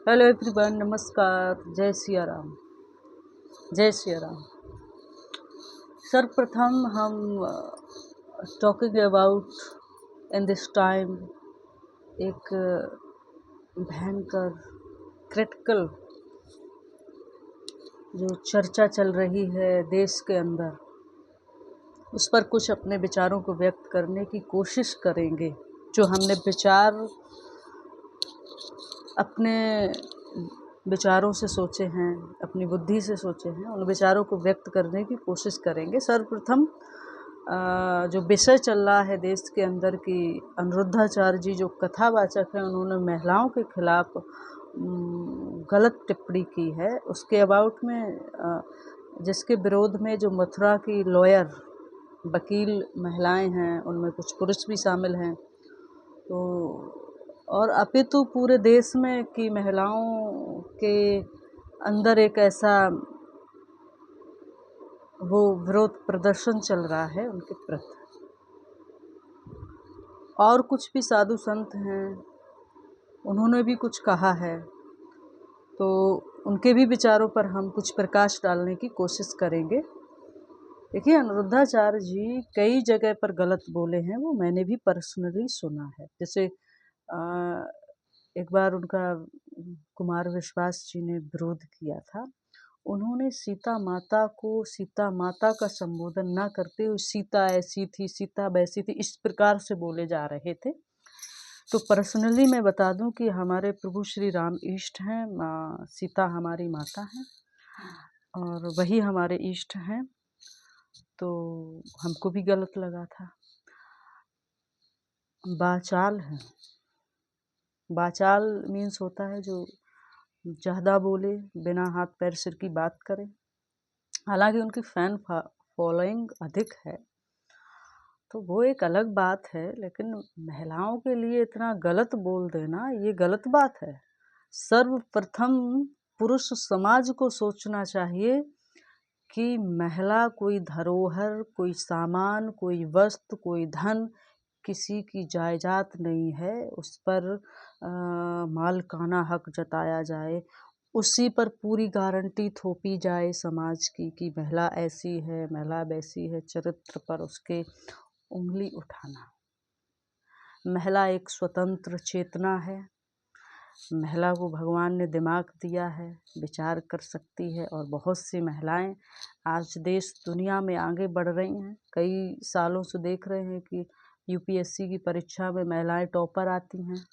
Hello everyone, नमस्कार। जय सिया राम। जय सिया राम। सर्वप्रथम हम talking about in this time एक भयंकर क्रिटिकल जो चर्चा चल रही है देश के अंदर, उस पर कुछ अपने विचारों को व्यक्त करने की कोशिश करेंगे। जो हमने विचार अपने विचारों से सोचे हैं, अपनी बुद्धि से सोचे हैं, उन विचारों को व्यक्त करने की कोशिश करेंगे। सर्वप्रथम जो विषय चल रहा है देश के अंदर की अनिरुद्धाचार्य जी जो कथावाचक हैं, उन्होंने महिलाओं के खिलाफ गलत टिप्पणी की है। उसके अबाउट में जिसके विरोध में जो मथुरा की लॉयर वकील महिलाएं हैं, उनमें कुछ पुरुष भी शामिल हैं, तो और अपितु पूरे देश में कि महिलाओं के अंदर एक ऐसा वो विरोध प्रदर्शन चल रहा है उनके प्रति। और कुछ भी साधु संत हैं, उन्होंने भी कुछ कहा है, तो उनके भी विचारों पर हम कुछ प्रकाश डालने की कोशिश करेंगे। देखिए, अनिरुद्धाचार्य जी कई जगह पर गलत बोले हैं, वो मैंने भी पर्सनली सुना है। जैसे एक बार उनका कुमार विश्वास जी ने विरोध किया था। उन्होंने सीता माता को सीता माता का संबोधन ना करते हुए सीता ऐसी थी, सीता वैसी थी, इस प्रकार से बोले जा रहे थे। तो पर्सनली मैं बता दूं कि हमारे प्रभु श्री राम इष्ट हैं, सीता हमारी माता हैं और वही हमारे इष्ट हैं। तो हमको भी गलत लगा था। बाचाल है, बाचाल मीन्स होता है जो ज़्यादा बोले, बिना हाथ पैर सिर की बात करे। हालांकि उनकी फैन फॉलोइंग अधिक है, तो वो एक अलग बात है, लेकिन महिलाओं के लिए इतना गलत बोल देना ये गलत बात है। सर्वप्रथम पुरुष समाज को सोचना चाहिए कि महिला कोई धरोहर, कोई सामान, कोई वस्तु, कोई धन किसी की जायदाद नहीं है। उस पर मालिकाना हक जताया जाए, उसी पर पूरी गारंटी थोपी जाए समाज की कि महिला ऐसी है, महिला वैसी है। चरित्र पर उसके उंगली उठाना। महिला एक स्वतंत्र चेतना है। महिला को भगवान ने दिमाग दिया है, विचार कर सकती है, और बहुत सी महिलाएं आज देश दुनिया में आगे बढ़ रही हैं। कई सालों से देख रहे हैं कि यूपीएससी की परीक्षा में महिलाएं टॉपर आती हैं।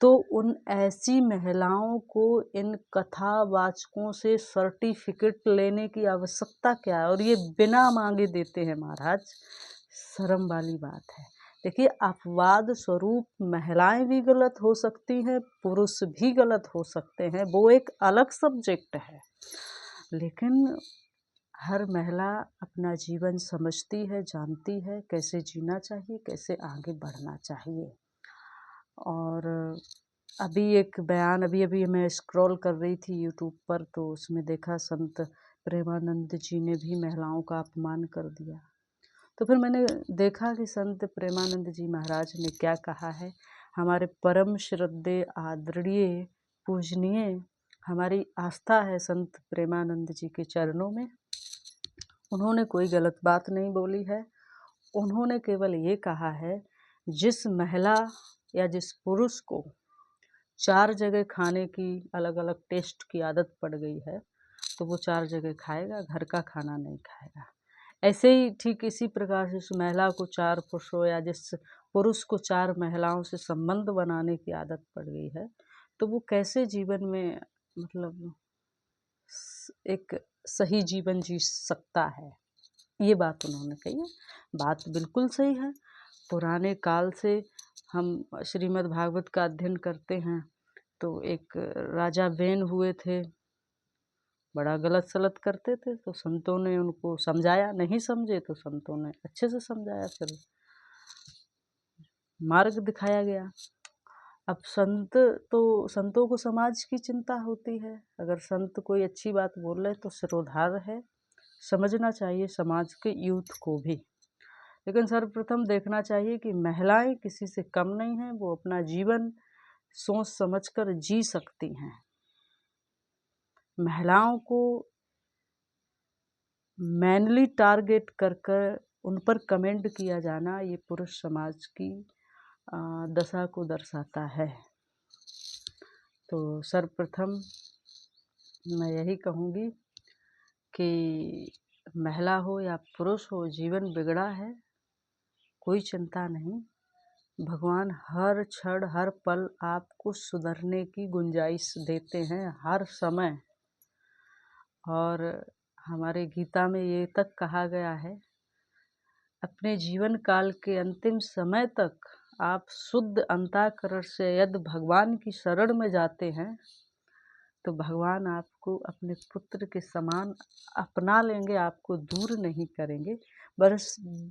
तो उन ऐसी महिलाओं को इन कथावाचकों से सर्टिफिकेट लेने की आवश्यकता क्या है? और ये बिना मांगे देते हैं महाराज, शर्म वाली बात है। देखिए, अपवाद स्वरूप महिलाएं भी गलत हो सकती हैं, पुरुष भी गलत हो सकते हैं, वो एक अलग सब्जेक्ट है। लेकिन हर महिला अपना जीवन समझती है, जानती है कैसे जीना चाहिए, कैसे आगे बढ़ना चाहिए। और अभी एक बयान अभी मैं स्क्रॉल कर रही थी यूट्यूब पर, तो उसमें देखा संत प्रेमानंद जी ने भी महिलाओं का अपमान कर दिया। तो फिर मैंने देखा कि संत प्रेमानंद जी महाराज ने क्या कहा है। हमारे परम श्रद्धेय आदरणीय पूजनीय हमारी आस्था है संत प्रेमानंद जी के चरणों में। उन्होंने कोई गलत बात नहीं बोली है। उन्होंने केवल ये कहा है, जिस महिला या जिस पुरुष को 4 जगह खाने की अलग अलग टेस्ट की आदत पड़ गई है, तो वो 4 जगह खाएगा, घर का खाना नहीं खाएगा। ऐसे ही ठीक इसी प्रकार से जिस महिला को 4 पुरुषों या जिस पुरुष को 4 महिलाओं से संबंध बनाने की आदत पड़ गई है, तो वो कैसे जीवन में मतलब एक सही जीवन जी सकता है। ये बात उन्होंने कही है। बात बिल्कुल सही है। पुराने काल से हम श्रीमद् भागवत का अध्ययन करते हैं, तो एक राजा वेन हुए थे, बड़ा गलत सलत करते थे, तो संतों ने उनको समझाया, नहीं समझे तो संतों ने अच्छे से समझाया, फिर मार्ग दिखाया गया। अब संतों को समाज की चिंता होती है। अगर संत कोई अच्छी बात बोल रहे तो सिरोधार है, समझना चाहिए समाज के यूथ को भी। लेकिन सर्वप्रथम देखना चाहिए कि महिलाएं किसी से कम नहीं हैं। वो अपना जीवन सोच समझकर जी सकती हैं। महिलाओं को मैनली टारगेट कर कर उन पर कमेंट किया जाना ये पुरुष समाज की दशा को दर्शाता है। तो सर्वप्रथम मैं यही कहूँगी कि महिला हो या पुरुष हो, जीवन बिगड़ा है, कोई चिंता नहीं। भगवान हर क्षण हर पल आपको सुधरने की गुंजाइश देते हैं, हर समय। और हमारे गीता में ये तक कहा गया है, अपने जीवन काल के अंतिम समय तक आप शुद्ध अंतःकरण से यदि भगवान की शरण में जाते हैं तो भगवान आपको अपने पुत्र के समान अपना लेंगे, आपको दूर नहीं करेंगे।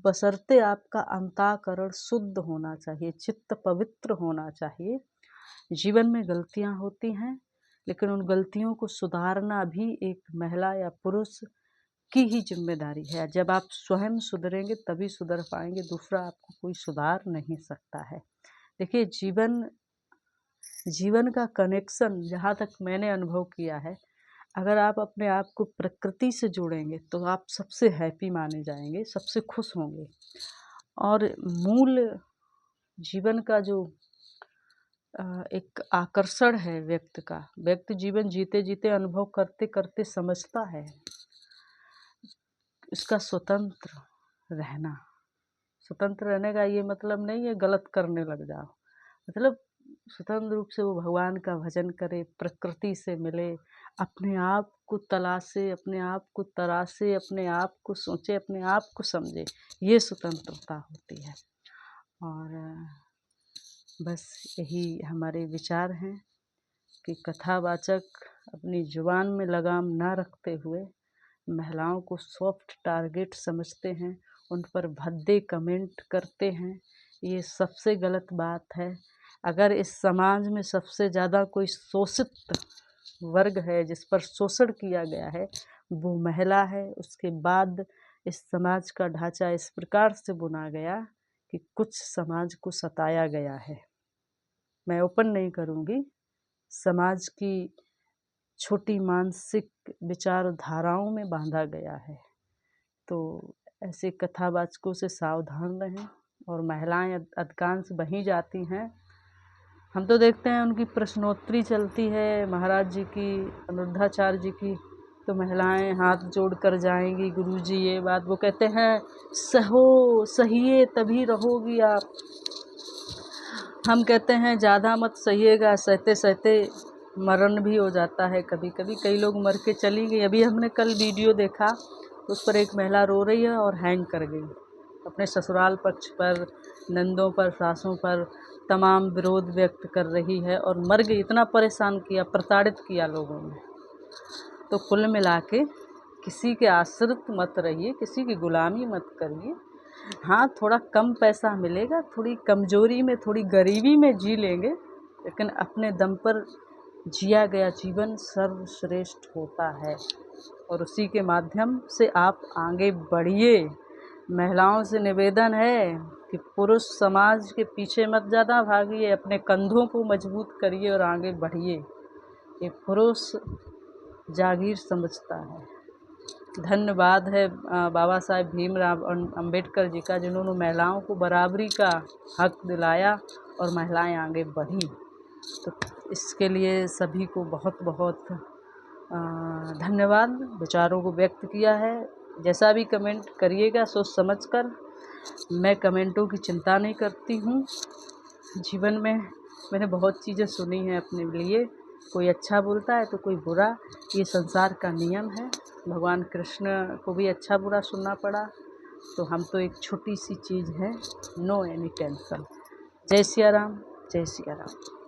बशर्ते आपका अंतःकरण शुद्ध होना चाहिए, चित्त पवित्र होना चाहिए। जीवन में गलतियां होती हैं, लेकिन उन गलतियों को सुधारना भी एक महिला या पुरुष की ही जिम्मेदारी है। जब आप स्वयं सुधरेंगे तभी सुधर पाएंगे, दूसरा आपको कोई सुधार नहीं सकता है। देखिए, जीवन का कनेक्शन जहाँ तक मैंने अनुभव किया है, अगर आप अपने आप को प्रकृति से जोड़ेंगे तो आप सबसे हैप्पी माने जाएंगे, सबसे खुश होंगे। और मूल जीवन का जो एक आकर्षण है व्यक्ति जीवन जीते जीते अनुभव करते करते समझता है, इसका स्वतंत्र रहने का ये मतलब नहीं है गलत करने लग जाओ। मतलब स्वतंत्र रूप से वो भगवान का भजन करे, प्रकृति से मिले, अपने आप को तलाशे, अपने आप को तराशे, अपने आप को सोचे, अपने आप को समझे, ये स्वतंत्रता होती है। और बस यही हमारे विचार हैं कि कथावाचक अपनी जुबान में लगाम ना रखते हुए महिलाओं को सॉफ्ट टारगेट समझते हैं, उन पर भद्दे कमेंट करते हैं। ये सबसे गलत बात है। अगर इस समाज में सबसे ज़्यादा कोई शोषित वर्ग है, जिस पर शोषण किया गया है, वो महिला है। उसके बाद इस समाज का ढांचा इस प्रकार से बुना गया कि कुछ समाज को सताया गया है। मैं ओपन नहीं करूँगी, समाज की छोटी मानसिक विचारधाराओं में बांधा गया है। तो ऐसे कथावाचकों से सावधान रहें। और महिलाएं अधिकांश वहीं जाती हैं, हम तो देखते हैं उनकी प्रश्नोत्तरी चलती है महाराज जी की, अनिरुद्धाचार्य जी की, तो महिलाएं हाथ जोड़कर जाएंगी, गुरुजी ये बात, वो कहते हैं सहिए तभी रहोगी आप। हम कहते हैं ज़्यादा मत सहिएगा, सहते सहते मरण भी हो जाता है कभी कभी, कई लोग मर के चली गई। अभी हमने कल वीडियो देखा, उस पर एक महिला रो रही है और हैंग कर गई, अपने ससुराल पक्ष पर, नंदों पर, सासों पर तमाम विरोध व्यक्त कर रही है और मर गई। इतना परेशान किया, प्रताड़ित किया लोगों ने। तो कुल मिला के किसी के आश्रित मत रहिए, किसी की गुलामी मत करिए। हाँ, थोड़ा कम पैसा मिलेगा, थोड़ी कमजोरी में, थोड़ी गरीबी में जी लेंगे, लेकिन अपने दम पर जिया गया जीवन सर्वश्रेष्ठ होता है और उसी के माध्यम से आप आगे बढ़िए। महिलाओं से निवेदन है कि पुरुष समाज के पीछे मत ज़्यादा भागिए, अपने कंधों को मजबूत करिए और आगे बढ़िए। ये पुरुष जागीर समझता है। धन्यवाद है बाबा साहेब भीमराव अंबेडकर जी का, जिन्होंने महिलाओं को बराबरी का हक दिलाया और महिलाएं आगे बढ़ी। तो इसके लिए सभी को बहुत बहुत धन्यवाद। विचारों को व्यक्त किया है, जैसा भी कमेंट करिएगा सोच समझकर। मैं कमेंटों की चिंता नहीं करती हूँ। जीवन में मैंने बहुत चीज़ें सुनी हैं अपने लिए, कोई अच्छा बोलता है तो कोई बुरा, ये संसार का नियम है। भगवान कृष्ण को भी अच्छा बुरा सुनना पड़ा, तो हम तो एक छोटी सी चीज़ है, नो एनी टेंशन। जय सिया राम, जय सिया राम।